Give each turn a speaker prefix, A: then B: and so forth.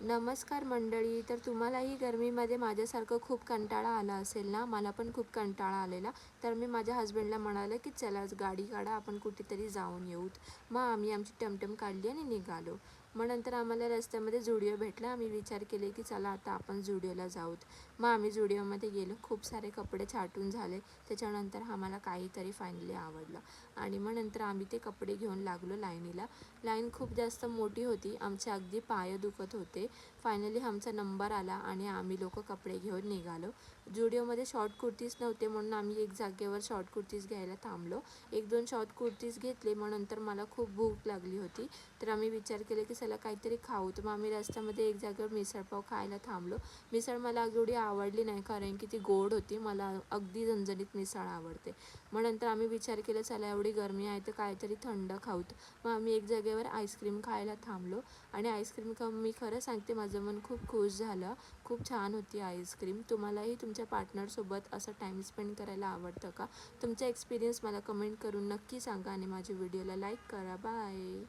A: नमस्कार मंडळी. तर तुम्हालाही गरमीमध्ये माझ्यासारखं खूप कंटाळा आला असेल ना, मला पण खूप कंटाळा आलेला. तर मी माझ्या हस्बंडला म्हणाले की चला आज गाडी काढा, आपण कुठेतरी जाऊन येऊत. मग आम्ही आमची टमटम काढली आणि निघालो. मग नंतर आम्हाला रस्त्यामध्ये झुडिओ भेटला. आम्ही विचार केले की चला आता आपण झुडिओला जाऊत. मग आम्ही झुडिओमध्ये गेलो. खूप सारे कपडे छाटून झाले. त्याच्यानंतर आम्हाला काहीतरी फायनली आवडलं आणि मग नंतर आम्ही ते कपडे घेऊन लागलो लाईनीला. लाईन खूप जास्त मोठी होती. आमचे अगदी पाय दुखत होते. फायनली आमचा नंबर आला आणि आम्ही लोक कपडे घेऊन निघालो. जुडिओमध्ये शॉर्ट कुर्तीज नव्हते म्हणून आम्ही एक जागेवर शॉर्ट कुर्तीज घ्यायला थांबलो. 1-2 शॉर्ट कुर्तीज घेतले. मग नंतर मला खूप भूक लागली होती. तर आम्ही विचार केला की चला काहीतरी खाऊ. तर मग आम्ही रस्त्यामध्ये एक जागेवर मिसळपाव खायला थांबलो. मिसळ मला एवढी आवडली नाही कारण की ती गोड होती. मला अगदी झणझणीत मिसळ आवडते. मग नंतर आम्ही विचार केला चला एवढी गरमी आहे तर काहीतरी थंड खाऊत. मग आम्ही एक जागेवर आईस्क्रीम खायला थांबलो आणि आईस्क्रीम खाऊन मी खरं सांगते माझं मन खूप खुश झालं. खूप छान होती आईस्क्रीम. तुम्हालाही तुमच्या पार्टनरसोबत असं टाईम स्पेंड करायला आवडतं का? तुमचा एक्सपिरियन्स मला कमेंट करून नक्की सांगा आणि माझ्या व्हिडिओला लाईक करा. बाय.